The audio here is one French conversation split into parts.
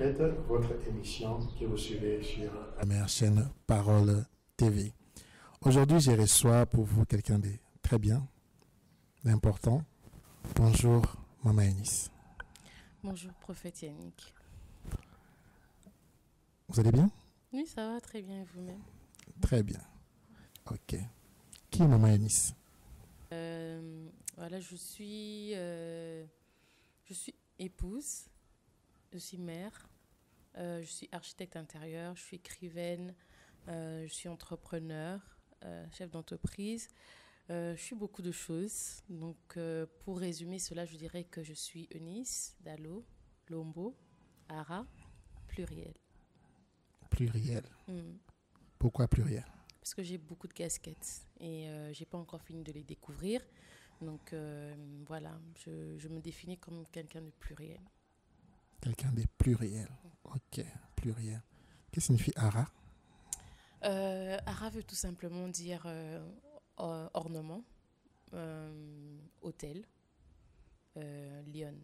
Prophète, votre émission que vous suivez sur la meilleure chaîne Parole TV. Aujourd'hui, je reçois pour vous quelqu'un de très bien, d'important. Bonjour, Maman Eunice. Bonjour, Prophète Yannick. Vous allez bien? Oui, ça va très bien, et vous-même? Très bien. Ok. Qui est Maman Eunice? Voilà, je suis épouse, je suis mère, je suis architecte intérieur, je suis écrivaine, je suis entrepreneur, chef d'entreprise. Je suis beaucoup de choses. Donc, pour résumer cela, je dirais que je suis Eunice, Dalo, Lombo, Ara, pluriel. Pluriel. Mm. Pourquoi pluriel? Parce que j'ai beaucoup de casquettes et je n'ai pas encore fini de les découvrir. Donc, voilà, je me définis comme quelqu'un de pluriel. Quelqu'un de pluriel. Ok, pluriel. Qu'est-ce que signifie Ara? Ara veut tout simplement dire ornement, hôtel, Lyon.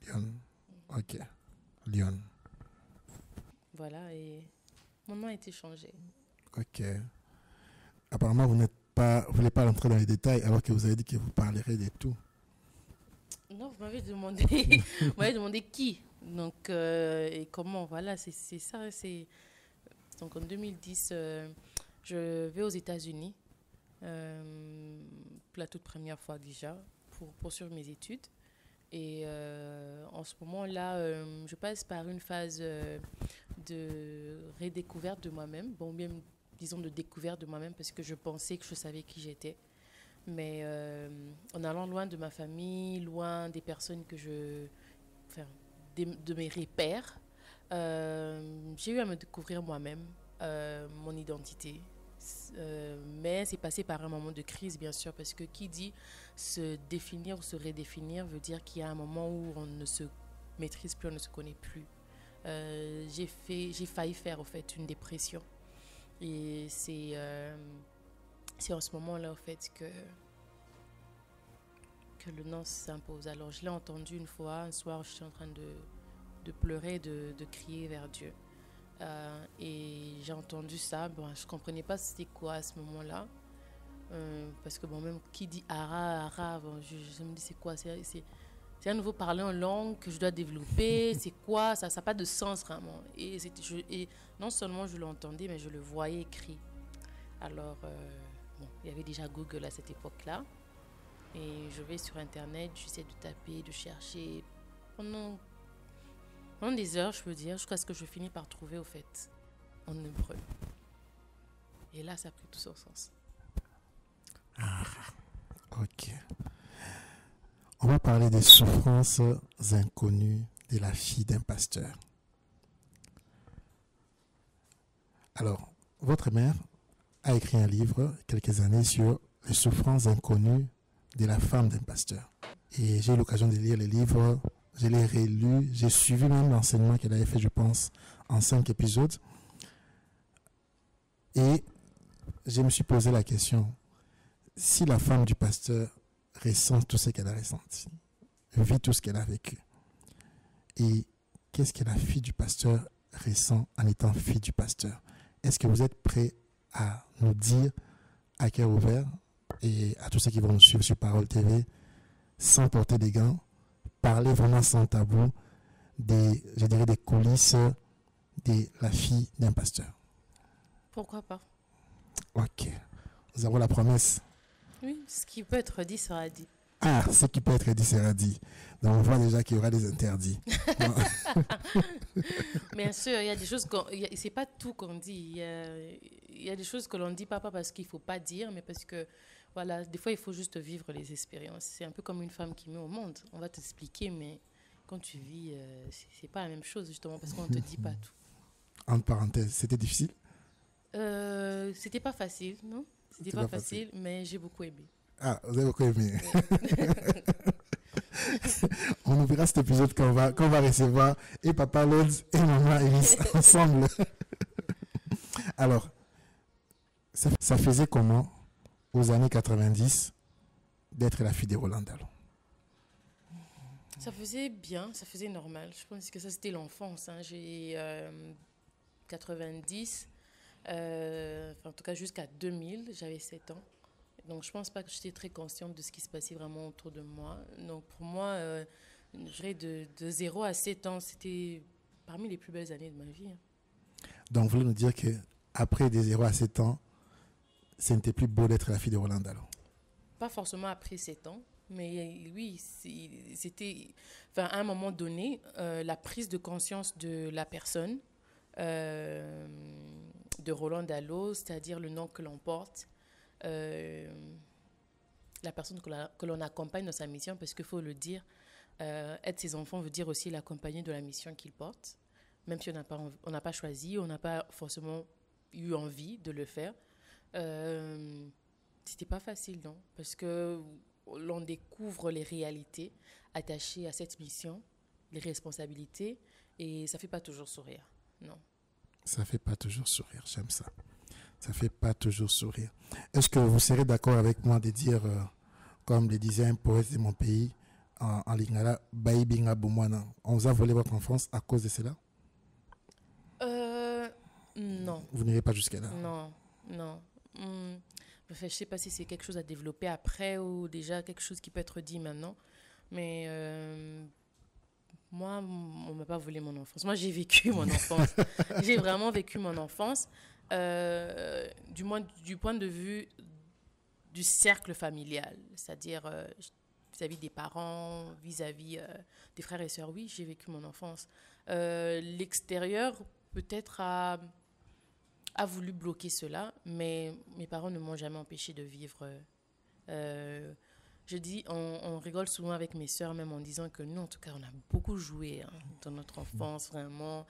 Lyon. Ok. Lyon. Voilà, et mon nom a été changé. Ok. Apparemment, vous voulez pas rentrer dans les détails alors que vous avez dit que vous parlerez de tout. Non, vous m'avez demandé qui, donc et comment. Voilà, c'est ça. Donc en 2010, je vais aux États-Unis pour la toute première fois déjà pour poursuivre mes études. Et en ce moment-là, je passe par une phase de redécouverte de moi-même. Bon, bien, disons de découverte de moi-même parce que je pensais que je savais qui j'étais. Mais en allant loin de ma famille, loin des personnes de mes repères, j'ai eu à me découvrir moi-même, mon identité. Mais c'est passé par un moment de crise, bien sûr, parce que qui dit se définir ou se redéfinir veut dire qu'il y a un moment où on ne se maîtrise plus, on ne se connaît plus. J'ai failli faire, au fait, une dépression. Et c'est en ce moment-là, au fait, que le nom s'impose. Alors, je l'ai entendu une fois, un soir, je suis en train de pleurer, de crier vers Dieu. Et j'ai entendu ça. Bon, je ne comprenais pas c'était quoi à ce moment-là. Parce que, bon, même qui dit Ara, bon, je me dis c'est quoi? C'est un nouveau parler en langue que je dois développer. C'est quoi? Ça n'a pas de sens vraiment. Et non seulement je l'entendais, mais je le voyais écrit. Alors, bon, il y avait déjà Google à cette époque-là. Et je vais sur Internet, j'essaie de taper, de chercher pendant des heures, je peux dire, jusqu'à ce que je finis par trouver, au fait, en hébreu. Et là, ça a pris tout son sens. Ah, ok. On va parler des souffrances inconnues de la fille d'un pasteur. Alors, votre mère a écrit un livre quelques années sur les souffrances inconnues de la femme d'un pasteur. Et j'ai eu l'occasion de lire le livre, je l'ai relu, j'ai suivi même l'enseignement qu'elle avait fait, je pense, en 5 épisodes. Et je me suis posé la question, si la femme du pasteur ressent tout ce qu'elle a ressenti, vit tout ce qu'elle a vécu, et qu'est-ce que la fille du pasteur ressent en étant fille du pasteur? Est-ce que vous êtes prêts à nous dire, à cœur ouvert, et à tous ceux qui vont nous suivre sur Parole TV, sans porter des gants, parler vraiment sans tabou des coulisses de la fille d'un pasteur? Pourquoi pas? Ok. Nous avons la promesse. Oui, ce qui peut être dit sera dit. Ah, ce qui peut être dit sera dit. Donc on voit déjà qu'il y aura des interdits. Bien sûr, il y a des choses c'est pas tout qu'on dit. Il y a des choses que l'on ne dit pas parce qu'il ne faut pas dire, mais parce que, voilà, des fois, il faut juste vivre les expériences. C'est un peu comme une femme qui met au monde. On va t'expliquer, mais quand tu vis, c'est pas la même chose, justement, parce qu'on ne te dit pas tout. Entre parenthèses, c'était difficile? C'était pas facile, non? C'était pas facile, mais j'ai beaucoup aimé. Ah, vous avez beaucoup aimé. Oui. On ouvrira cet épisode qu'on va recevoir et Papa Lods et Maman Eunice ensemble. Alors, ça faisait comment, aux années 90, d'être la fille de Roland Dallon? Ça faisait bien, ça faisait normal. Je pense que ça, c'était l'enfance. Hein. J'ai 90, en tout cas jusqu'à 2000, j'avais 7 ans. Donc, je pense pas que j'étais très consciente de ce qui se passait vraiment autour de moi. Donc, pour moi, je dirais de 0 à 7 ans, c'était parmi les plus belles années de ma vie. Hein. Donc, vous voulez nous dire que après des 0 à 7 ans, ce n'était plus beau d'être la fille de Roland Dallon? Pas forcément après 7 ans, mais oui, c'était, enfin, à un moment donné, la prise de conscience de la personne, euh, de Roland Dallot, c'est-à-dire le nom que l'on porte, euh, la personne que l'on accompagne dans sa mission, parce qu'il faut le dire, être ses enfants veut dire aussi l'accompagner de la mission qu'il porte, même si on n'a pas choisi, on n'a pas forcément eu envie de le faire. Euh, C'était pas facile, non? Parce que l'on découvre les réalités attachées à cette mission, les responsabilités, et ça fait pas toujours sourire, non. Ça fait pas toujours sourire, j'aime ça. Ça fait pas toujours sourire. Est-ce que vous serez d'accord avec moi de dire, comme le disait un poète de mon pays, en lingala, Baïbinga Boumwana, on vous a volé votre enfance à cause de cela? Non, Vous n'irez pas jusqu'à là. non, non. Enfin, je sais pas si c'est quelque chose à développer après ou déjà quelque chose qui peut être dit maintenant, mais moi, on m'a pas volé mon enfance. Moi, j'ai vécu mon enfance. J'ai vraiment vécu mon enfance, du moins du point de vue du cercle familial, c'est-à-dire vis-à-vis des parents, vis-à-vis des frères et sœurs. Oui, j'ai vécu mon enfance. L'extérieur, peut-être, a voulu bloquer cela, mais mes parents ne m'ont jamais empêché de vivre. Je dis, on rigole souvent avec mes sœurs, même en disant que nous, en tout cas, on a beaucoup joué hein, dans notre enfance, vraiment.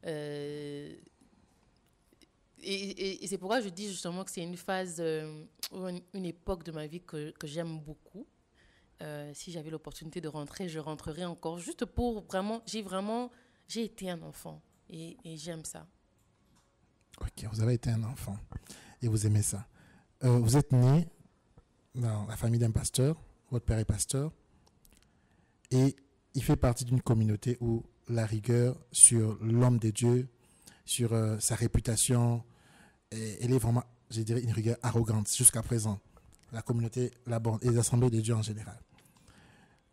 Et c'est pourquoi je dis justement que c'est une phase, une époque de ma vie que j'aime beaucoup. Si j'avais l'opportunité de rentrer, je rentrerais encore, juste pour vraiment, j'ai été un enfant et j'aime ça. Ok, vous avez été un enfant et vous aimez ça. Vous êtes né dans la famille d'un pasteur, votre père est pasteur, et il fait partie d'une communauté où la rigueur sur l'homme de Dieu, sur sa réputation, elle est vraiment, je dirais, une rigueur arrogante jusqu'à présent. La communauté l'aborde et les assemblées de Dieu en général.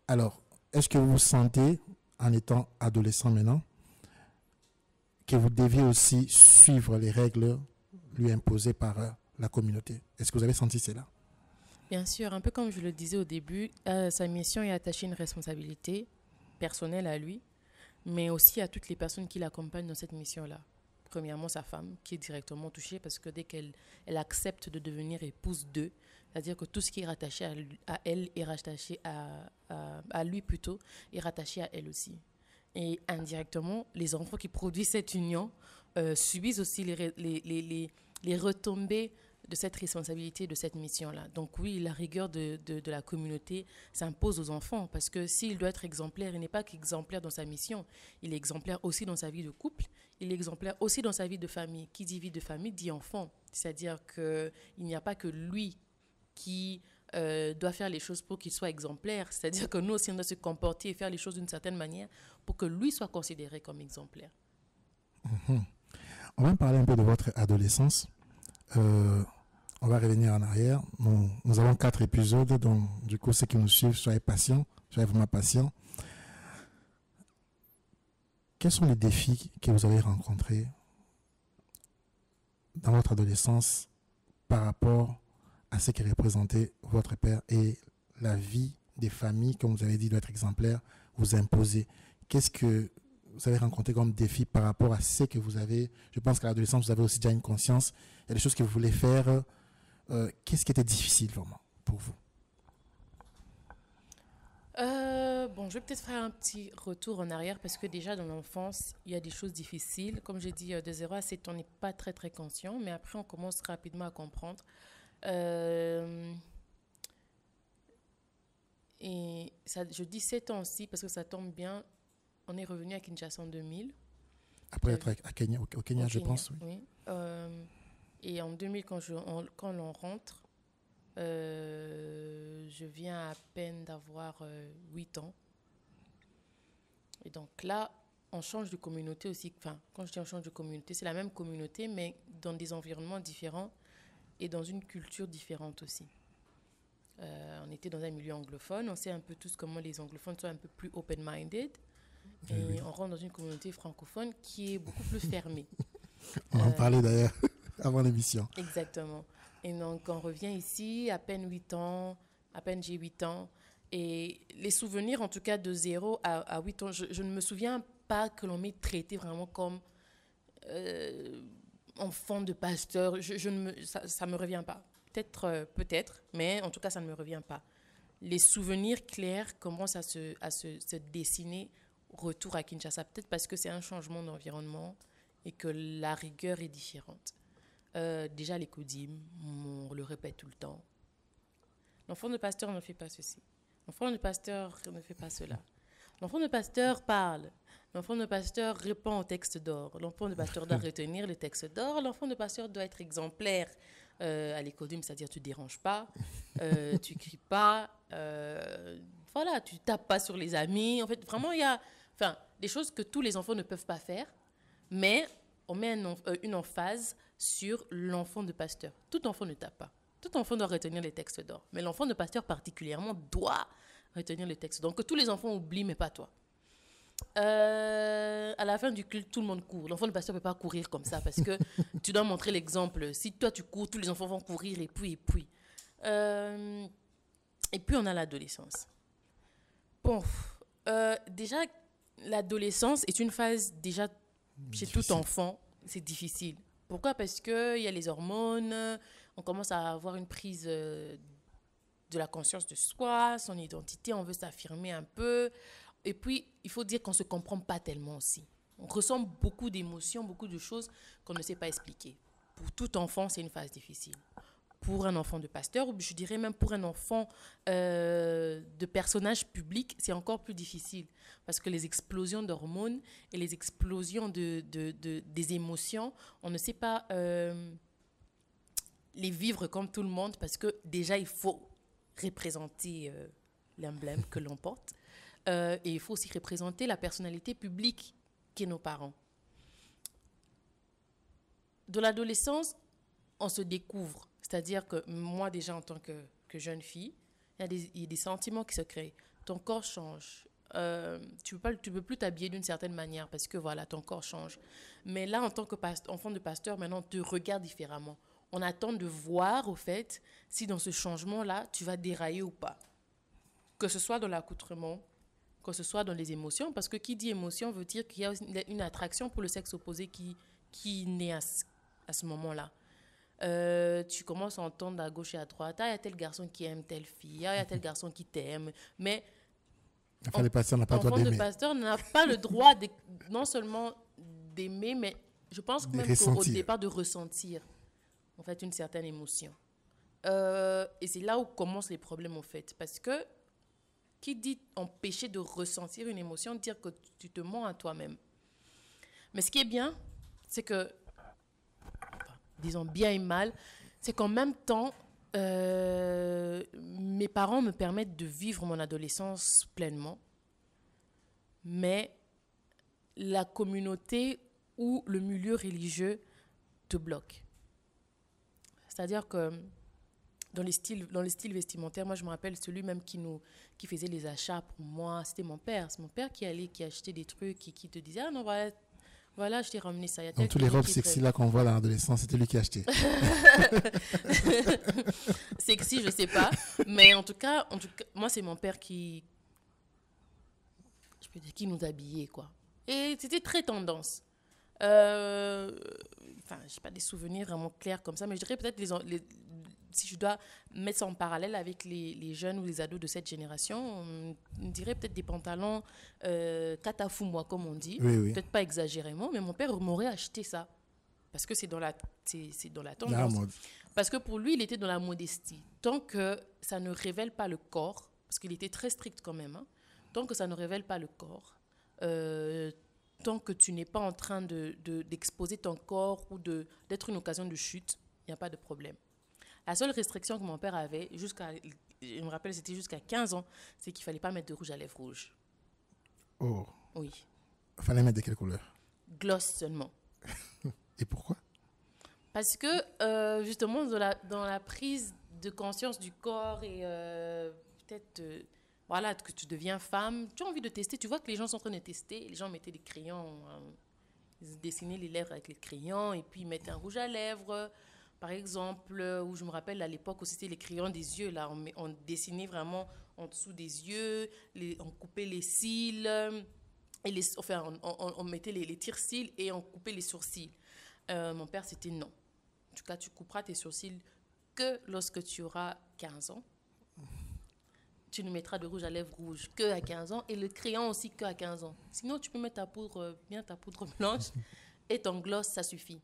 Alors, est-ce que vous vous sentez, en étant adolescent maintenant, que vous deviez aussi suivre les règles lui imposées par la communauté? Est-ce que vous avez senti cela? Bien sûr, un peu comme je le disais au début, sa mission est attachée une responsabilité personnelle à lui, mais aussi à toutes les personnes qui l'accompagnent dans cette mission-là. Premièrement, sa femme, qui est directement touchée parce que dès qu'elle accepte de devenir épouse d'eux, c'est-à-dire que tout ce qui est rattaché à elle est rattaché à lui plutôt, est rattaché à elle aussi. Et indirectement, les enfants qui produisent cette union subissent aussi les retombées de cette responsabilité, de cette mission-là. Donc oui, la rigueur de la communauté s'impose aux enfants parce que s'il doit être exemplaire, il n'est pas qu'exemplaire dans sa mission, il est exemplaire aussi dans sa vie de couple, il est exemplaire aussi dans sa vie de famille. Qui dit vie de famille dit enfant. C'est-à-dire qu'il n'y a pas que lui qui doit faire les choses pour qu'il soit exemplaire. C'est-à-dire que nous aussi, on doit se comporter et faire les choses d'une certaine manière pour que lui soit considéré comme exemplaire. On va parler un peu de votre adolescence. On va revenir en arrière. Nous avons 4 épisodes, donc du coup, ceux qui nous suivent, soyez patients, soyez vraiment patients. Quels sont les défis que vous avez rencontrés dans votre adolescence par rapport à ce que représentait votre père et la vie des familles, comme vous avez dit, doit être exemplaire, vous imposer? Qu'est-ce que vous avez rencontré comme défi par rapport à ce que vous avez? Je pense qu'à l'adolescence, vous avez aussi déjà une conscience. Il y a des choses que vous voulez faire. Qu'est-ce qui était difficile vraiment pour vous? Bon, je vais peut-être faire un petit retour en arrière parce que déjà dans l'enfance, il y a des choses difficiles. Comme j'ai dit, de 0 à 7, on n'est pas très très conscient, mais après on commence rapidement à comprendre. Et ça, je dis 7 ans aussi parce que ça tombe bien. On est revenu à Kinshasa en 2000. Après être à Kenya, au Kenya, je pense, oui. Oui. Et en 2000, quand l'on rentre, je viens à peine d'avoir 8 ans. Et donc là, on change de communauté aussi. Enfin, quand je dis on change de communauté, c'est la même communauté, mais dans des environnements différents et dans une culture différente aussi. On était dans un milieu anglophone. On sait un peu tous comment les anglophones sont un peu plus open-minded. Et on rentre dans une communauté francophone qui est beaucoup plus fermée. On en parlait d'ailleurs avant l'émission. Exactement. Et donc, on revient ici, à peine 8 ans, à peine j'ai 8 ans. Et les souvenirs, en tout cas, de 0 à 8 ans, je ne me souviens pas que l'on m'ait traité vraiment comme enfant de pasteur. Ça ne me revient pas. Peut-être, mais en tout cas, ça ne me revient pas. Les souvenirs clairs commencent à se dessiner retour à Kinshasa. Peut-être parce que c'est un changement d'environnement et que la rigueur est différente. Déjà, les coudimes, on le répète tout le temps. L'enfant de pasteur ne fait pas ceci. L'enfant de pasteur ne fait pas cela. L'enfant de pasteur parle. L'enfant de pasteur répond au texte d'or. L'enfant de pasteur doit retenir le texte d'or. L'enfant de pasteur doit être exemplaire à l'écodime, c'est-à-dire tu ne déranges pas, tu ne cries pas, voilà, tu ne tapes pas sur les amis. En fait, vraiment, il y a des choses que tous les enfants ne peuvent pas faire, mais on met une emphase sur l'enfant de pasteur. Tout enfant ne tape pas. Tout enfant doit retenir les textes d'or. Mais l'enfant de pasteur particulièrement doit retenir les textes. Donc, que tous les enfants oublient, mais pas toi. À la fin du culte, tout le monde court. L'enfant de pasteur ne peut pas courir comme ça parce que tu dois montrer l'exemple. Si toi, tu cours, tous les enfants vont courir et puis. Et puis, on a l'adolescence. Bon, déjà, l'adolescence est une phase déjà chez tout enfant. C'est difficile. Pourquoi? Parce qu'il y a les hormones, on commence à avoir une prise de la conscience de soi, son identité, on veut s'affirmer un peu. Et puis, il faut dire qu'on ne se comprend pas tellement aussi. On ressent beaucoup d'émotions, beaucoup de choses qu'on ne sait pas expliquer. Pour tout enfant, c'est une phase difficile. Pour un enfant de pasteur, ou je dirais même pour un enfant de personnage public, c'est encore plus difficile. Parce que les explosions d'hormones et les explosions des émotions, on ne sait pas les vivre comme tout le monde parce que déjà, il faut représenter l'emblème que l'on porte. Et il faut aussi représenter la personnalité publique qu'est nos parents. De l'adolescence, on se découvre. C'est-à-dire que moi, déjà, en tant que jeune fille, il y a des sentiments qui se créent. Ton corps change. Tu peux plus t'habiller d'une certaine manière parce que, voilà, ton corps change. Mais là, en tant qu'enfant de pasteur, maintenant, on te regarde différemment. On attend de voir, au fait, si dans ce changement-là, tu vas dérailler ou pas. Que ce soit dans l'accoutrement, que ce soit dans les émotions, parce que qui dit émotion veut dire qu'il y a une attraction pour le sexe opposé qui naît à ce moment-là. Tu commences à entendre à gauche et à droite, il y a tel garçon qui aime telle fille, il y a tel garçon qui t'aime, mais le pasteur n'a pas le droit d'aimer. Le pasteur n'a pas le droit non seulement d'aimer, mais je pense même qu'au départ de ressentir en fait une certaine émotion. Et c'est là où commencent les problèmes en fait, parce que qui dit empêcher de ressentir une émotion, dire que tu te mens à toi-même. Mais ce qui est bien, c'est que, disons bien et mal, c'est qu'en même temps, mes parents me permettent de vivre mon adolescence pleinement, mais la communauté ou le milieu religieux te bloque. C'est-à-dire que dans les styles vestimentaires, moi je me rappelle celui même qui faisait les achats pour moi, c'était mon père. C'est mon père qui achetait des trucs, qui te disait « Ah non, voilà, je t'ai ramené ça. » Donc tous les robes sexy là qu'on voit dans l'adolescence, c'était lui qui achetait. Sexy, je sais pas. Mais en tout cas, moi c'est mon père qui nous habillait, quoi. Et c'était très tendance. J'ai pas des souvenirs vraiment clairs comme ça, mais je dirais peut-être si je dois mettre ça en parallèle avec les jeunes ou les ados de cette génération, on dirait peut-être des pantalons katafou-moi, comme on dit. Oui. Peut-être pas exagérément, mais mon père m'aurait acheté ça. Parce que c'est dans la tendance. Parce que pour lui, il était dans la modestie. Tant que ça ne révèle pas le corps, parce qu'il était très strict quand même, hein, tant que ça ne révèle pas le corps, tant que tu n'es pas en train d'exposer ton corps ou d'être une occasion de chute, il n'y a pas de problème. La seule restriction que mon père avait, je me rappelle, c'était jusqu'à 15 ans, c'est qu'il ne fallait pas mettre de rouge à lèvres rouge. Oh. Oui. Il fallait mettre de quelle couleur? Gloss seulement. Et pourquoi? Parce que, justement, dans la prise de conscience du corps et peut-être, voilà, que tu deviens femme, tu as envie de tester. Tu vois que les gens sont en train de tester. Les gens mettaient des crayons, ils dessinaient les lèvres avec les crayons et puis ils mettaient un rouge à lèvres, par exemple, où je me rappelle à l'époque aussi, c'était les crayons des yeux. Là, on dessinait vraiment en dessous des yeux, on coupait les cils, et enfin, on mettait les tire-cils et on coupait les sourcils. Mon père, c'était non. En tout cas, tu couperas tes sourcils que lorsque tu auras 15 ans. Tu ne mettras de rouge à lèvres rouge que à 15 ans et le crayon aussi que à 15 ans. Sinon, tu peux mettre ta poudre blanche et ton gloss, ça suffit.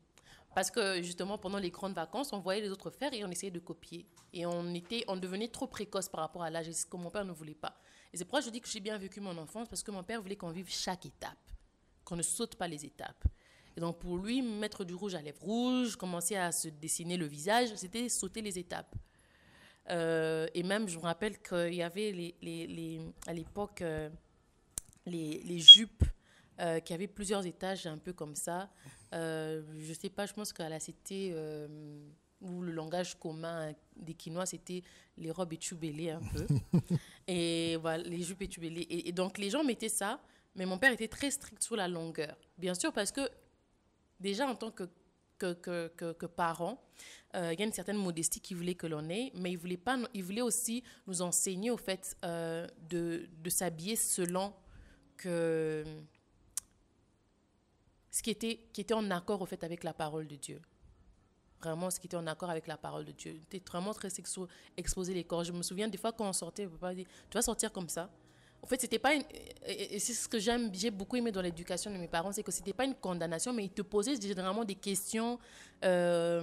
Parce que justement, pendant les grandes vacances, on voyait les autres faire et on essayait de copier. Et on devenait trop précoce par rapport à l'âge, et c'est ce que mon père ne voulait pas. Et c'est pourquoi je dis que j'ai bien vécu mon enfance, parce que mon père voulait qu'on vive chaque étape, qu'on ne saute pas les étapes. Et donc pour lui, mettre du rouge à lèvres rouge, commencer à se dessiner le visage, c'était sauter les étapes. Et même, je me rappelle qu'il y avait à l'époque les jupes qui avaient plusieurs étages, un peu comme ça. Je sais pas, je pense qu'à la cité, où le langage commun des Quinois, c'était les robes étubélées un peu. Et voilà, les jupes étubélées. Et donc, les gens mettaient ça, mais mon père était très strict sur la longueur. Bien sûr, parce que déjà, en tant que parent, il y a une certaine modestie qu'il voulait que l'on ait, mais il voulait aussi nous enseigner, au fait, de s'habiller selon ce qui était en accord, au fait, avec la parole de Dieu. Vraiment, ce qui était en accord avec la parole de Dieu. C'était vraiment très exposer les corps. Je me souviens, des fois, quand on sortait, le papa dit, tu vas sortir comme ça. En fait, c'était pas et c'est ce que j'ai beaucoup aimé dans l'éducation de mes parents, c'est que c'était pas une condamnation, mais ils te posaient généralement des questions. La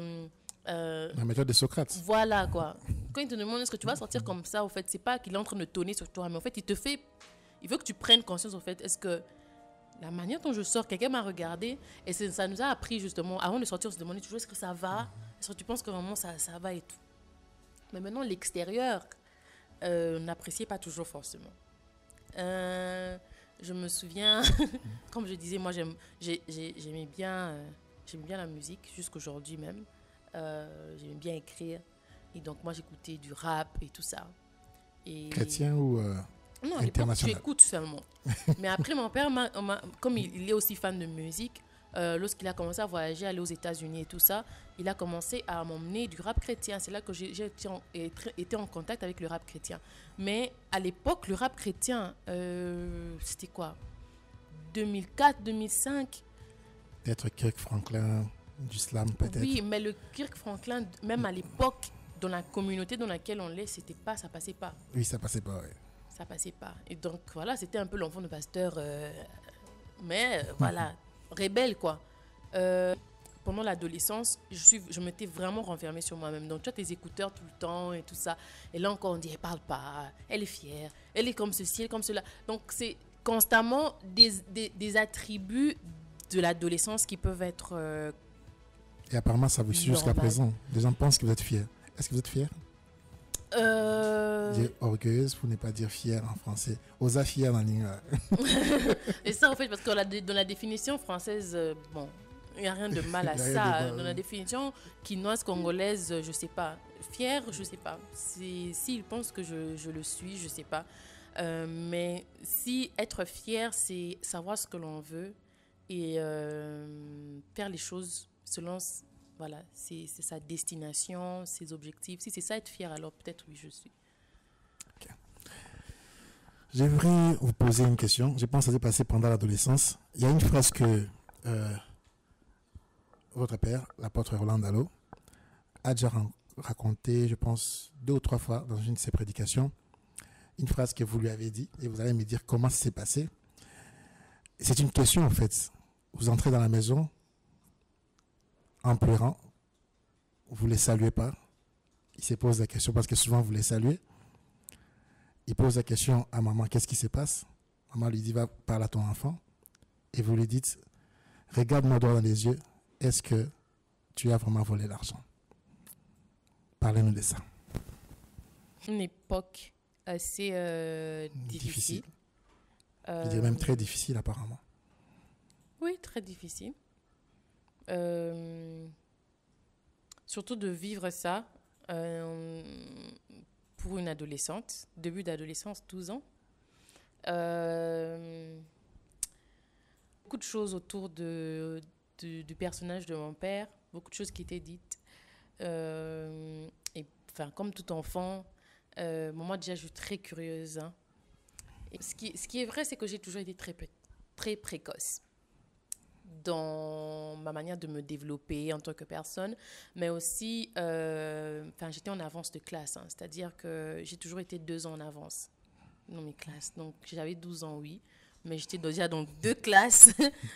méthode de Socrate. Voilà, quoi. Quand il te demande est-ce que tu vas sortir comme ça, au fait, c'est pas qu'il est en train de tonner sur toi, mais en fait, il veut que tu prennes conscience, au fait, est-ce que la manière dont je sors, quelqu'un m'a regardé, et ça nous a appris justement, avant de sortir, on se demandait toujours est-ce que ça va, est-ce que tu penses que vraiment ça va et tout. Mais maintenant, l'extérieur, n'appréciait pas toujours forcément. Je me souviens, comme je disais, moi j'aimais bien la musique, jusqu'aujourd'hui même. J'aimais bien écrire. Et donc moi j'écoutais du rap et tout ça. Et chrétien ou non, international? J'écoute seulement. Mais après mon père, comme il est aussi fan de musique, lorsqu'il a commencé à voyager, aller aux États-Unis et tout ça, il a commencé à m'emmener du rap chrétien. C'est là que j'ai été en contact avec le rap chrétien. Mais à l'époque, le rap chrétien, c'était quoi? 2004, 2005? Peut-être Kirk Franklin, du slam peut-être. Oui, mais le Kirk Franklin, même à l'époque, dans la communauté dans laquelle on l'est, ça passait pas. Oui, ça passait pas, oui. Ça passait pas. Et donc, voilà, c'était un peu l'enfant de pasteur, mais voilà, rebelle, quoi. Pendant l'adolescence, je m'étais vraiment renfermée sur moi-même. Donc, tu as tes écouteurs tout le temps et tout ça. Et là encore, on dit, elle parle pas, elle est fière, elle est comme ceci, elle est comme cela. Donc, c'est constamment des attributs de l'adolescence qui peuvent être... Et apparemment, ça vous suit jusqu'à présent. Les gens pensent que vous êtes fière. Est-ce que vous êtes fière? Dire orgueilleuse pour ne pas dire fière en français. Osa fière en ligne. Et ça, en fait, parce que dans la définition française, bon, il n'y a rien de mal à ça. Dans la définition quinoise, congolaise, je ne sais pas. Fière, je ne sais pas. S'ils pensent que je le suis, je ne sais pas. Mais si être fier, c'est savoir ce que l'on veut et faire les choses selon... Voilà, c'est sa destination, ses objectifs. Si c'est ça, être fier, alors peut-être oui, je suis. Okay. J'aimerais vous poser une question. Je pense que ça s'est passé pendant l'adolescence. Il y a une phrase que votre père, l'apôtre Roland Dallot, a déjà raconté, je pense, 2 ou 3 fois dans une de ses prédications. Une phrase que vous lui avez dit, et vous allez me dire comment ça s'est passé. C'est une question, en fait. Vous entrez dans la maison, en pleurant, vous ne les saluez pas. Il se pose la question, parce que souvent vous les saluez. Il pose la question à maman, qu'est-ce qui se passe? Maman lui dit, va parler à ton enfant. Et vous lui dites, regarde-moi droit dans les yeux, est-ce que tu as vraiment volé l'argent? Parlez-nous de ça. Une époque assez difficile. Je dirais même très difficile apparemment. Oui, très difficile. Surtout de vivre ça pour une adolescente, début d'adolescence, 12 ans. Beaucoup de choses autour du personnage de mon père, beaucoup de choses qui étaient dites. Et enfin, comme tout enfant, moi déjà je suis très curieuse. Hein. Et ce qui est vrai, c'est que j'ai toujours été très précoce dans ma manière de me développer en tant que personne, mais aussi, j'étais en avance de classe, hein, c'est-à-dire que j'ai toujours été 2 ans en avance dans mes classes. Donc, j'avais 12 ans, oui, mais j'étais déjà dans 2 classes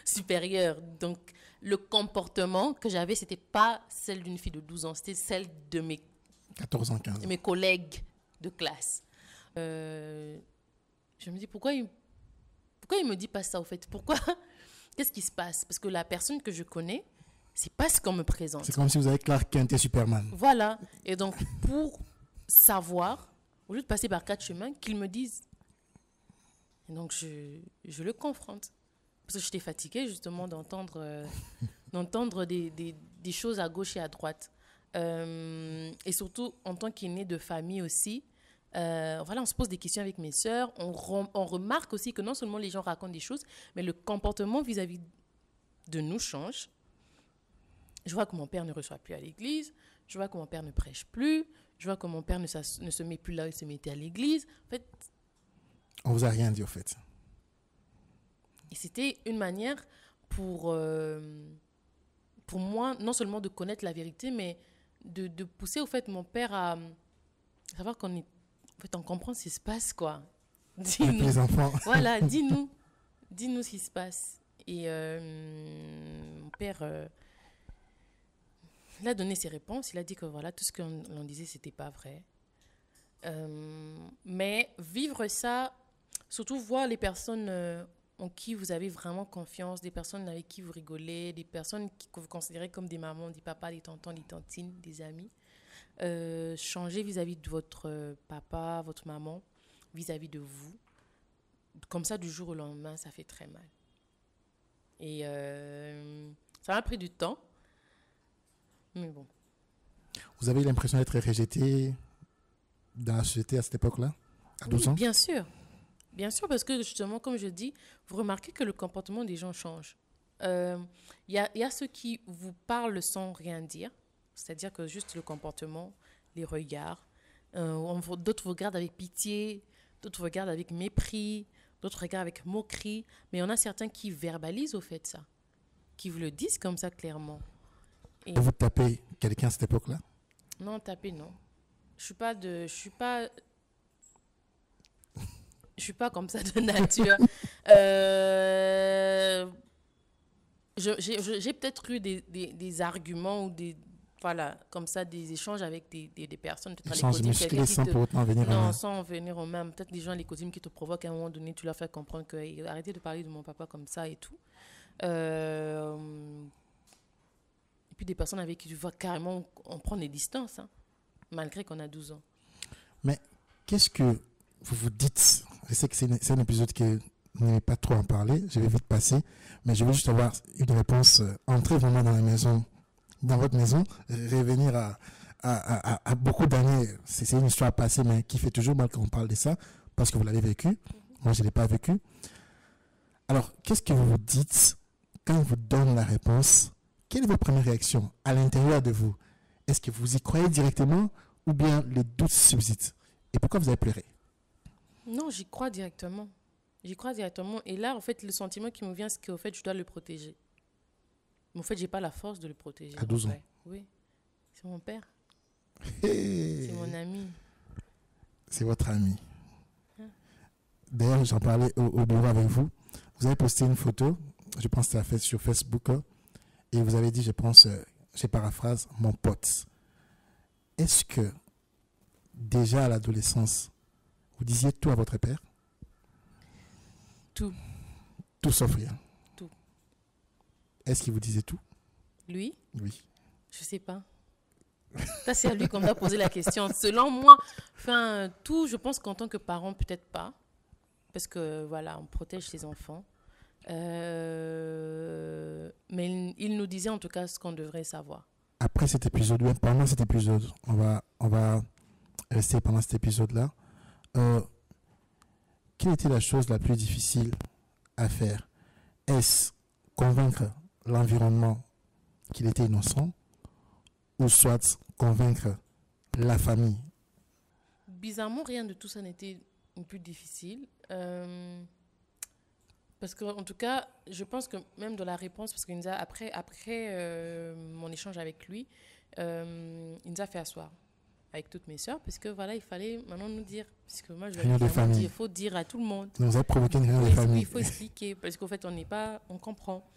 supérieures. Donc, le comportement que j'avais, c'était pas celle d'une fille de 12 ans, c'était celle de mes 14 ans, 15 ans. De mes collègues de classe. Je me dis, pourquoi il me dit pas ça, au fait? Pourquoi? Qu'est-ce qui se passe? Parce que la personne que je connais, c'est pas ce qu'on me présente. C'est comme si vous avez Clark Kent et Superman. Voilà. Et donc, pour savoir, au lieu de passer par 4 chemins, qu'ils me disent. Et donc, je le confronte. Parce que j'étais fatiguée, justement, d'entendre des choses à gauche et à droite. Et surtout, en tant qu'aînée de famille aussi, on se pose des questions avec mes sœurs. On remarque aussi que non seulement les gens racontent des choses, mais le comportement vis-à-vis de nous change. Je vois que mon père ne reçoit plus à l'église. Je vois que mon père ne prêche plus. Je vois que mon père ne se met plus là où il se mettait à l'église. En fait, on vous a rien dit, au fait. Et c'était une manière pour moi, non seulement de connaître la vérité, mais de pousser, au fait, mon père à savoir on comprend ce qui se passe, quoi. Dis-nous. Les enfants. Voilà, dis-nous ce qui se passe. Et mon père, il a donné ses réponses. Il a dit que voilà, tout ce qu'on disait, c'était pas vrai. Mais vivre ça, surtout voir les personnes en qui vous avez vraiment confiance, des personnes avec qui vous rigolez, des personnes que vous considérez comme des mamans, des papas, des tontons, des tantines, des amis. Changer vis-à-vis de votre papa, votre maman, vis-à-vis de vous. Comme ça, du jour au lendemain, ça fait très mal. Et ça m'a pris du temps. Mais bon. Vous avez eu l'impression d'être rejeté dans la société à cette époque-là, à 12 ans? Bien sûr. Bien sûr, parce que justement, comme je dis, vous remarquez que le comportement des gens change. Il y a ceux qui vous parlent sans rien dire. C'est-à-dire que juste le comportement, les regards. D'autres vous regardent avec pitié, d'autres vous regardent avec mépris, d'autres regardent avec moquerie. Mais il y en a certains qui verbalisent au fait ça, qui vous le disent comme ça clairement. Et vous tapez quelqu'un à cette époque-là? Non, taper non. Je suis pas comme ça de nature. J'ai peut-être eu des arguments ou comme ça, des échanges avec des personnes. Échanges musclés sans pour autant venir au même. Non, sans venir au même. Peut-être des gens, les cousines qui te provoquent à un moment donné, tu leur fais comprendre que arrêtez de parler de mon papa comme ça et tout. Et puis des personnes avec qui tu vois carrément, on prend des distances, hein, malgré qu'on a 12 ans. Mais qu'est-ce que vous vous dites? Je sais que c'est un épisode que vous n'avez pas trop en parler, je vais vite passer, mais je veux juste avoir une réponse. Entrez vraiment dans la maison, dans votre maison, revenir à beaucoup d'années. C'est une histoire passée, mais qui fait toujours mal quand on parle de ça, parce que vous l'avez vécu. Moi, je ne l'ai pas vécu. Alors, qu'est-ce que vous vous dites quand on vous donne la réponse? Quelle est votre première réaction à l'intérieur de vous? Est-ce que vous y croyez directement ou bien les doutes subsistent? Et pourquoi vous avez pleuré? Non, j'y crois directement. J'y crois directement. Et là, en fait, le sentiment qui me vient, c'est qu'en fait, je dois le protéger. Mais en fait, je n'ai pas la force de le protéger. À 12 ans? Oui. C'est mon père. Hey. C'est mon ami. C'est votre ami. D'ailleurs, j'en parlais au bureau avec vous. Vous avez posté une photo, je pense que c'était sur Facebook, et vous avez dit, je pense, je paraphrase, mon pote. Est-ce que, déjà à l'adolescence, vous disiez tout à votre père? Tout. Tout sauf rien? Tout. Est-ce qu'il vous disait tout? Lui? Oui. Je sais pas. Ça, c'est à lui qu'on doit poser la question. Selon moi, tout, je pense qu'en tant que parent, peut-être pas. parce que voilà, on protège ses enfants. Mais il nous disait en tout cas ce qu'on devrait savoir. Après cet épisode, ou pendant cet épisode, on va rester pendant cet épisode-là. Quelle était la chose la plus difficile à faire? Est-ce convaincre l'environnement qu'il était innocent, ou soit convaincre la famille? Bizarrement, rien de tout ça n'était plus difficile. Parce que, en tout cas, je pense que même dans la réponse, parce qu'il nous a, après mon échange avec lui, il nous a fait asseoir avec toutes mes sœurs, parce que voilà, il fallait maintenant nous dire, parce que moi je Réunion de famille. il faut dire à tout le monde. Vous avez provoqué une réunion de famille. Il faut expliquer, parce qu'en fait on comprend.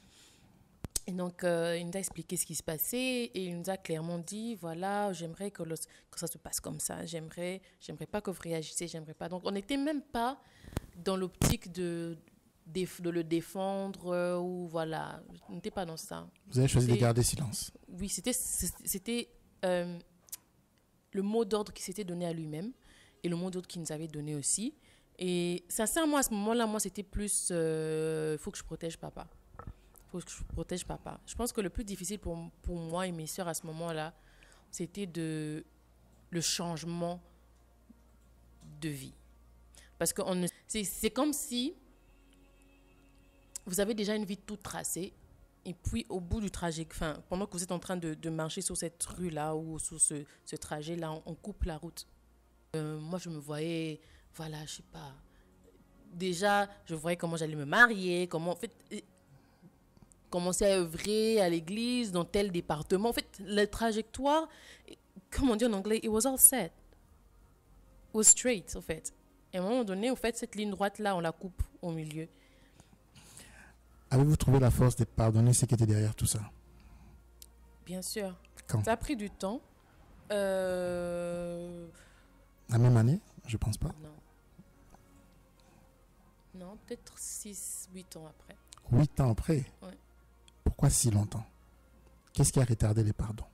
Et donc il nous a expliqué ce qui se passait, et il nous a clairement dit, voilà, j'aimerais que ça se passe comme ça, j'aimerais pas que vous réagissiez, j'aimerais pas. Donc on n'était même pas dans l'optique de le défendre, ou voilà, on n'était pas dans ça. Vous avez choisi de garder silence. Oui, c'était le mot d'ordre qui s'était donné à lui-même et le mot d'ordre qu'il nous avait donné aussi. Et sincèrement, à ce moment-là, moi, c'était plus faut que je protège papa. Faut que je protège papa. Je pense que le plus difficile pour moi et mes sœurs à ce moment-là, c'était le changement de vie. Parce que c'est comme si vous avez déjà une vie toute tracée. Et puis, au bout du trajet, pendant que vous êtes en train de marcher sur cette rue-là ou sur ce trajet-là, on coupe la route. Moi, je me voyais, voilà, je sais pas. Déjà, je voyais comment j'allais me marier, comment, en fait, commencer à œuvrer à l'église, dans tel département. En fait, la trajectoire, comme on dit en anglais, it was all set. It was straight, en fait. Et à un moment donné, en fait, cette ligne droite-là, on la coupe au milieu. Avez-vous trouvé la force de pardonner ce qui était derrière tout ça? Bien sûr. Quand? Ça a pris du temps. La même année? Je pense pas. Non, peut-être 6-8 ans après. 8 ans après? Ouais. Pourquoi si longtemps? Qu'est-ce qui a retardé les pardons?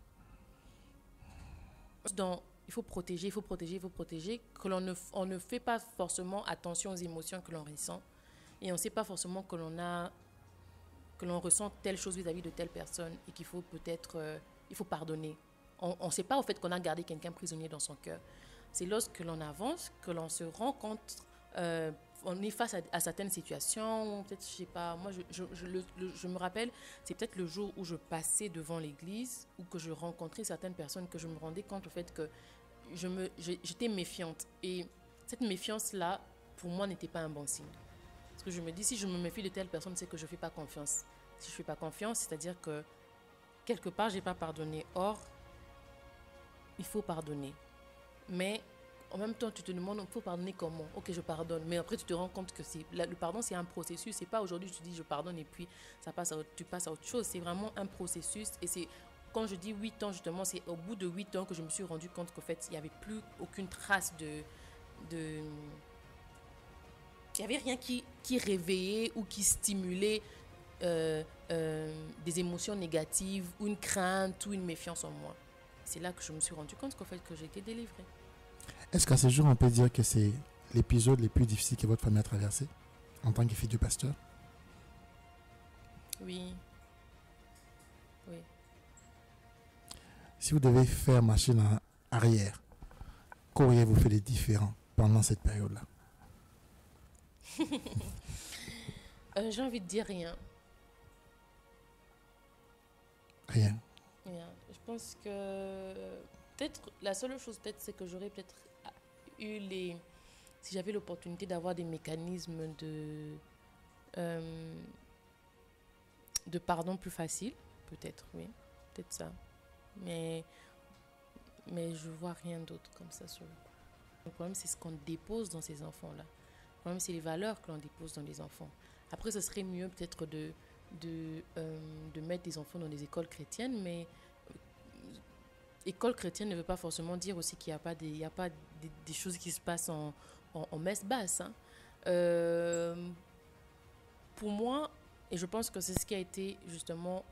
Il faut protéger, que on ne fait pas forcément attention aux émotions que l'on ressent. Et on ne sait pas forcément que l'on ressent telle chose vis-à-vis de telle personne et qu'il faut peut-être, il faut pardonner. On ne sait pas au fait qu'on a gardé quelqu'un prisonnier dans son cœur. C'est lorsque l'on avance, que l'on se rend compte, on est face à certaines situations, peut-être, je sais pas, moi je me rappelle, c'est peut-être le jour où je passais devant l'église, ou que je rencontrais certaines personnes, que je me rendais compte au fait que j'étais méfiante. Et cette méfiance-là, pour moi, n'était pas un bon signe. Parce que je me dis, si je me méfie de telle personne, c'est que je ne fais pas confiance. Si je ne fais pas confiance, c'est-à-dire que quelque part, je n'ai pas pardonné. Or, il faut pardonner. Mais en même temps, tu te demandes, il faut pardonner comment? Ok, je pardonne. Mais après, tu te rends compte que le pardon, c'est un processus. Ce n'est pas aujourd'hui, tu dis je pardonne et puis tu passes à autre chose. C'est vraiment un processus. Et c'est, quand je dis 8 ans, justement, c'est au bout de 8 ans que je me suis rendu compte qu'en fait, il n'y avait plus aucune trace il n'y avait rien qui réveillait ou qui stimulait des émotions négatives, ou une crainte ou une méfiance en moi. C'est là que je me suis rendu compte qu'en fait, que j'ai été délivrée. Est-ce qu'à ce jour, on peut dire que c'est l'épisode le plus difficile que votre famille a traversé en tant que fille du pasteur? Oui. Oui. Si vous devez faire machine en arrière, qu'auriez-vous fait de différent pendant cette période-là? J'ai envie de dire rien. Rien. Je pense que peut-être la seule chose, peut-être, c'est que j'aurais peut-être eu si j'avais l'opportunité d'avoir des mécanismes de pardon plus faciles, peut-être, oui, peut-être ça. Mais je vois rien d'autre comme ça sur le coup. Le problème, c'est ce qu'on dépose dans ces enfants-là. Le problème, c'est les valeurs que l'on dépose dans les enfants. Après, ce serait mieux peut-être de mettre des enfants dans des écoles chrétiennes, mais école chrétienne ne veut pas forcément dire aussi qu'il n'y a pas des choses qui se passent en messe basse. Hein. Pour moi, et je pense que c'est ce qui a été justement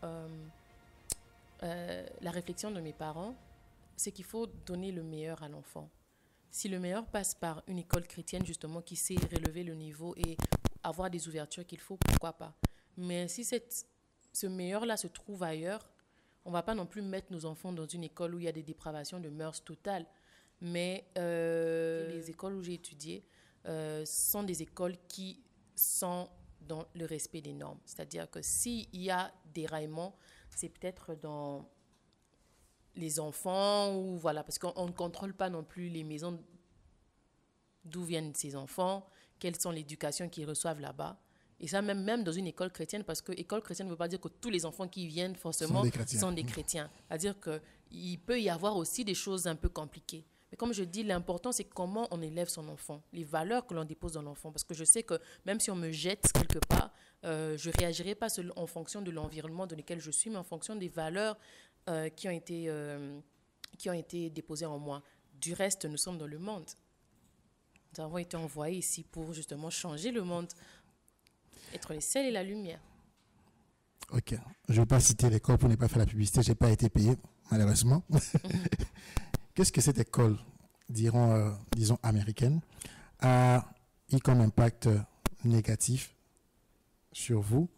la réflexion de mes parents, c'est qu'il faut donner le meilleur à l'enfant. Si le meilleur passe par une école chrétienne, justement, qui sait relever le niveau et avoir des ouvertures qu'il faut, pourquoi pas. Mais si ce meilleur-là se trouve ailleurs, on ne va pas non plus mettre nos enfants dans une école où il y a des dépravations de mœurs totales. Mais les écoles où j'ai étudié sont des écoles qui sont dans le respect des normes. C'est-à-dire que s'il y a déraillement, c'est peut-être dans les enfants, ou voilà, parce qu'on ne contrôle pas non plus les maisons d'où viennent ces enfants, quelles sont l'éducation qu'ils reçoivent là-bas. Et ça, même dans une école chrétienne, parce que école chrétienne ne veut pas dire que tous les enfants qui viennent forcément sont des chrétiens. C'est-à-dire qu'il peut y avoir aussi des choses un peu compliquées. Mais comme je dis, l'important, c'est comment on élève son enfant, les valeurs que l'on dépose dans l'enfant. Parce que je sais que même si on me jette quelque part, je ne réagirai pas en fonction de l'environnement dans lequel je suis, mais en fonction des valeurs qui ont été déposées en moi. Du reste, nous sommes dans le monde. Nous avons été envoyés ici pour justement changer le monde, être les sels et la lumière. Ok. Je ne vais pas citer l'école pour ne pas faire la publicité. Je n'ai pas été payé, malheureusement. Qu'est-ce que cette école, disons américaine, a eu comme impact négatif sur vous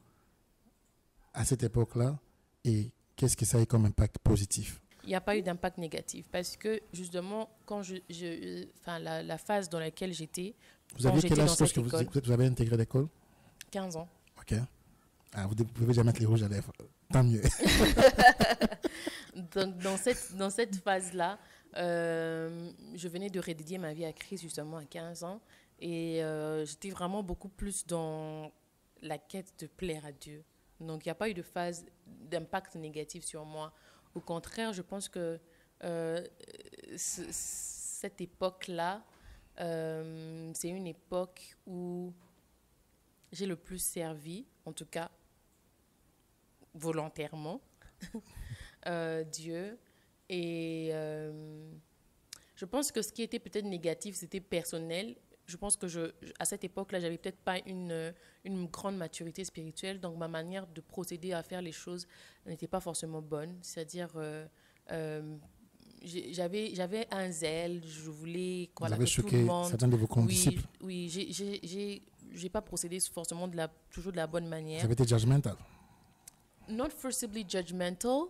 à cette époque-là, et qu'est-ce que ça a eu comme impact positif? Il n'y a pas eu d'impact négatif parce que justement, quand la phase dans laquelle j'étais, vous avez quel âge lorsque vous avez intégré l'école? 15 ans. Ok. Ah, vous ne pouvez jamais mettre les rouges à lèvres. Tant mieux. Donc, dans cette phase-là, je venais de redédier ma vie à Christ justement à 15 ans et j'étais vraiment beaucoup plus dans la quête de plaire à Dieu. Donc, il n'y a pas eu de phase d'impact négatif sur moi. Au contraire, je pense que cette époque-là, c'est une époque où j'ai le plus servi, en tout cas volontairement, Dieu. Et je pense que ce qui était peut-être négatif, c'était personnel. Je pense que à cette époque-là, j'avais peut-être pas une grande maturité spirituelle, donc ma manière de procéder à faire les choses n'était pas forcément bonne. C'est-à-dire, j'avais un zèle, je voulais vous avez choqué certains de vos condisciples. Oui, j'ai pas procédé forcément toujours de la bonne manière. Vous avez été judgmental? Not forcibly judgmental.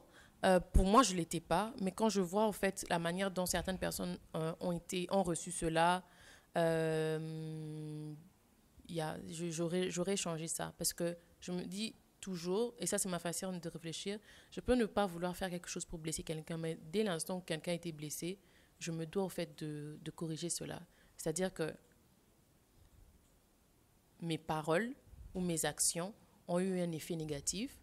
Pour moi, je l'étais pas, mais quand je vois en fait la manière dont certaines personnes ont reçu cela, j'aurais changé ça parce que je me dis toujours, et ça c'est ma façon de réfléchir, je peux ne pas vouloir faire quelque chose pour blesser quelqu'un, mais dès l'instant où quelqu'un a été blessé, je me dois au fait de corriger cela. C'est-à-dire que mes paroles ou mes actions ont eu un effet négatif,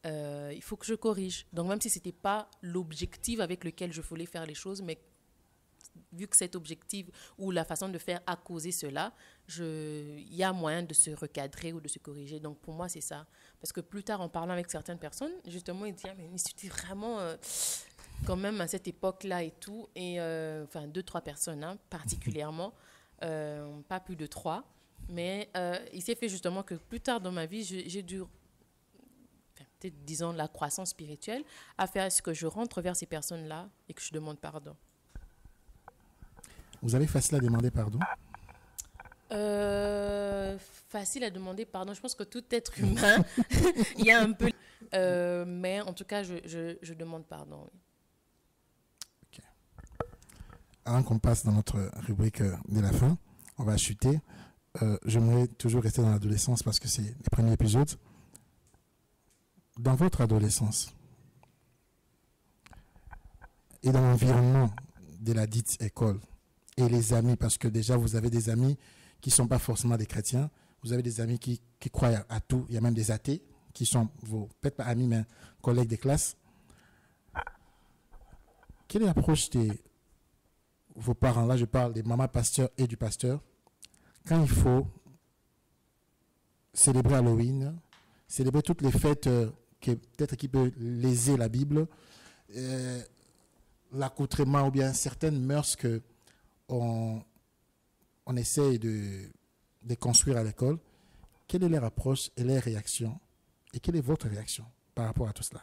il faut que je corrige. Donc même si ce n'était pas l'objectif avec lequel je voulais faire les choses, mais vu que cet objectif ou la façon de faire a causé cela, il y a moyen de se recadrer ou de se corriger. Donc pour moi, c'est ça. Parce que plus tard, en parlant avec certaines personnes, justement, ils disent « mais c'était vraiment quand même à cette époque-là et tout ». Et 2-3 personnes, hein, particulièrement, pas plus de 3. Mais il s'est fait justement que plus tard dans ma vie, j'ai dû, peut-être disons la croissance spirituelle, à faire ce que je rentre vers ces personnes-là et que je demande pardon. Vous avez facile à demander pardon? Facile à demander pardon. Je pense que tout être humain, il y a un peu... mais en tout cas, je demande pardon. Oui. Okay. Avant qu'on passe dans notre rubrique de la fin, on va chuter. J'aimerais toujours rester dans l'adolescence parce que c'est les premiers épisodes. Dans votre adolescence et dans l'environnement de la dite école et les amis, parce que déjà vous avez des amis qui ne sont pas forcément des chrétiens, vous avez des amis qui croient à tout, il y a même des athées qui sont vos, peut-être pas amis, mais collègues de classe. Quelle est l'approche de vos parents? Là, je parle des mamans pasteurs et du pasteur. Quand il faut célébrer Halloween, célébrer toutes les fêtes peut-être qui peuvent léser la Bible, l'accoutrement ou bien certaines mœurs qu'on essaie de construire à l'école, quelle est leur approche et leur réaction? Et quelle est votre réaction par rapport à tout cela?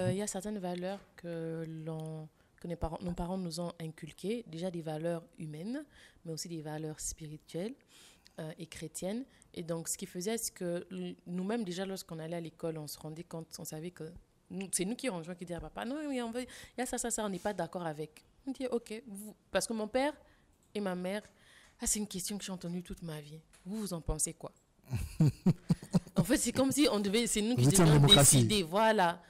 Il y a certaines valeurs que que nos parents nous ont inculquées, déjà des valeurs humaines, mais aussi des valeurs spirituelles et chrétiennes. Et donc, ce qui faisait, c'est que nous-mêmes, déjà, lorsqu'on allait à l'école, on se rendait compte, on savait que c'est nous qui rangeons, qui disaient à papa, non, oui, il y a ça, on n'est pas d'accord avec. On dit, ok, parce que mon père et ma mère, c'est une question que j'ai entendue toute ma vie. Vous en pensez quoi? En fait, c'est comme si c'est nous qui devions décider, voilà.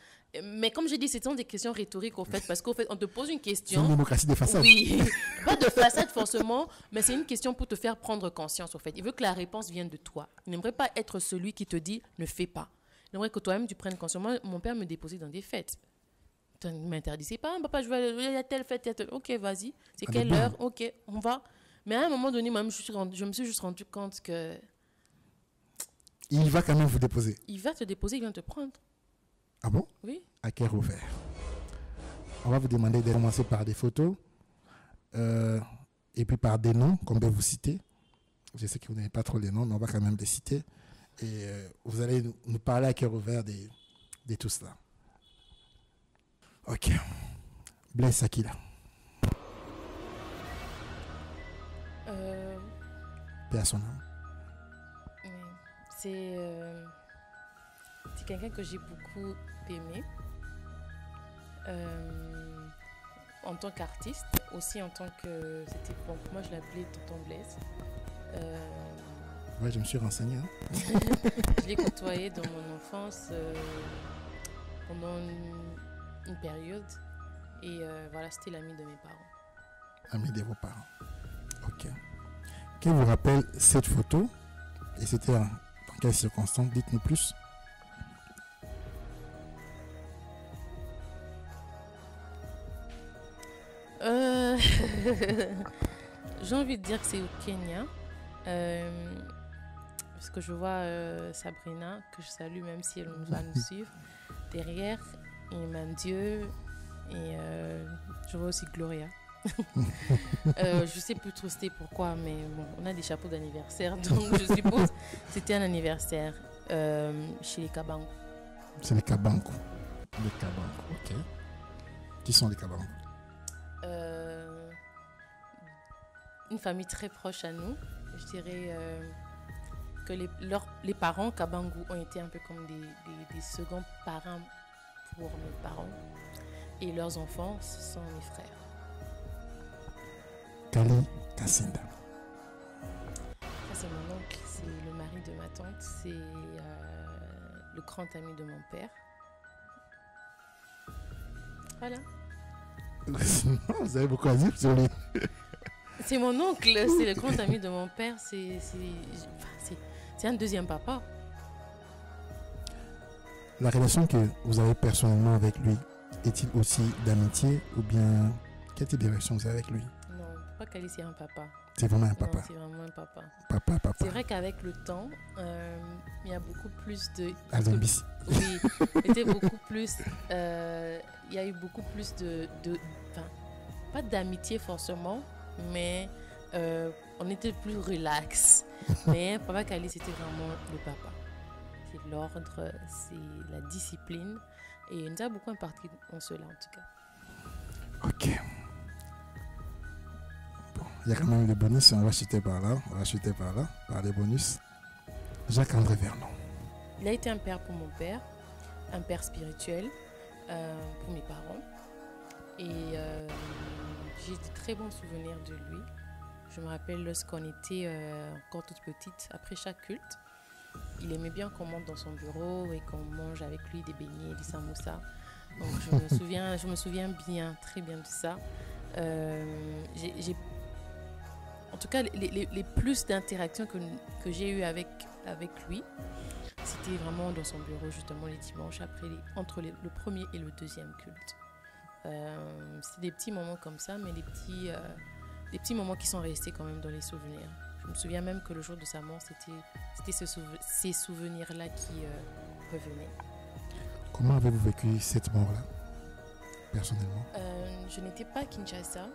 Mais comme je dis, ce sont des questions rhétoriques, au fait, parce qu'au fait, on te pose une question. C'est une démocratie de façade. Oui, pas de façade forcément, mais c'est une question pour te faire prendre conscience, au fait. Il veut que la réponse vienne de toi. Il n'aimerait pas être celui qui te dit « ne fais pas ». Il aimerait que toi-même, tu prennes conscience. Moi, mon père me déposait dans des fêtes. Il ne m'interdisait pas. « Papa, il y a telle fête, il y a telle... » Ok, vas-y. C'est quelle heure? Ok, on va. Mais à un moment donné, moi, je me suis juste rendu compte que... Il va quand même vous déposer. Il va te déposer, il vient te prendre. Ah bon? Oui. À cœur ouvert. On va vous demander de commencer par des photos et puis par des noms qu'on peut vous citer. Je sais que vous n'avez pas trop les noms, mais on va quand même les citer. Et vous allez nous parler à cœur ouvert de tout cela. Ok. Blaise Akila. Paix à son âme. Oui. C'est quelqu'un que j'ai beaucoup aimé. En tant qu'artiste, aussi en tant que... Bon, moi, je l'appelais Tonton Blaise. Ouais, je me suis renseigné. Hein. Je l'ai côtoyé dans mon enfance pendant une période. Et voilà, c'était l'ami de mes parents. Ami de vos parents. Ok. Qui vous rappelle cette photo? Et c'était dans quelles circonstances? Dites-nous plus. J'ai envie de dire que c'est au Kenya. Parce que je vois Sabrina, que je salue même si elle va nous suivre, derrière, et Mandieu, et je vois aussi Gloria. Je sais plus trop c'était pourquoi, mais bon, on a des chapeaux d'anniversaire, donc je suppose que c'était un anniversaire chez les Kabango. C'est les Kabango. Les Kabango, ok. Qui sont les Kabango? Une famille très proche à nous. Je dirais que les parents Kabango ont été un peu comme des seconds parents pour mes parents. Et leurs enfants, ce sont mes frères. Kali Kassinda. Ça, c'est mon oncle, c'est le mari de ma tante, c'est le grand ami de mon père. Voilà. Vous avez beaucoup à dire sur lui. C'est mon oncle, c'est le grand ami de mon père, c'est un deuxième papa. La relation que vous avez personnellement avec lui est-il aussi d'amitié ou bien quel type de relation vous avez avec lui? Non, pas Kali, c'est un papa. C'est vraiment un papa. Non, c'est vraiment un papa. Papa. C'est vrai qu'avec le temps, il y a beaucoup plus de... Alimbis. Oui, c'était beaucoup plus... il y a eu beaucoup plus de pas d'amitié forcément, mais on était plus relax. Mais Papa Kali, c'était vraiment le papa. C'est l'ordre, c'est la discipline. Et il nous a beaucoup imparti en cela, en tout cas. Ok. Bon, il y a quand même des bonus, on va chuter par là, par les bonus. Jacques-André Vernon. Il a été un père pour mon père, un père spirituel pour mes parents. Et j'ai de très bons souvenirs de lui. Je me rappelle lorsqu'on était encore toute petite, après chaque culte, il aimait bien qu'on monte dans son bureau et qu'on mange avec lui des beignets, des samoussas. Donc je me souviens bien, très bien de ça. En tout cas, les plus d'interactions que j'ai eues avec lui, c'était vraiment dans son bureau, justement les dimanches, entre le premier et le deuxième culte. C'est des petits moments comme ça, mais des petits moments qui sont restés quand même dans les souvenirs. Je me souviens même que le jour de sa mort, c'était ces souvenirs-là qui revenaient. Comment avez-vous vécu cette mort-là, personnellement? Je n'étais pas à Kinshasa.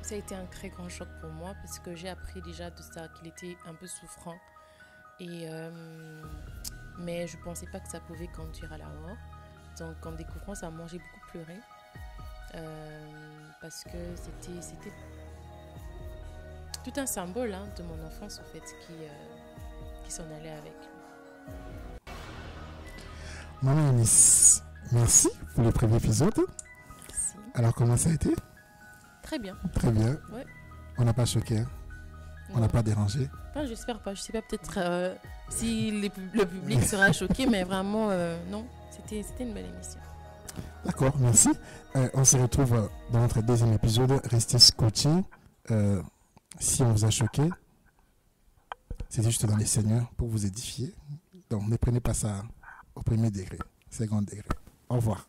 Ça a été un très grand choc pour moi parce que j'ai appris déjà de ça, qu'il était un peu souffrant. Mais je ne pensais pas que ça pouvait conduire à la mort. Donc en découvrant sa mort, j'ai beaucoup pleuré. parce que c'était tout un symbole de mon enfance, en fait, qui s'en allait avec. Maman Eunice, merci pour le premier épisode. Merci. Alors, comment ça a été? Très bien. Très bien. Ouais. On n'a pas choqué, hein? On n'a pas dérangé? Enfin, j'espère pas. Je sais pas, peut-être si le public sera choqué, mais vraiment, non. C'était une belle émission. D'accord, merci. On se retrouve dans notre deuxième épisode. Restez scotchés. Si on vous a choqué, c'est juste dans les Seigneurs pour vous édifier. Donc, ne prenez pas ça au premier degré, second degré. Au revoir.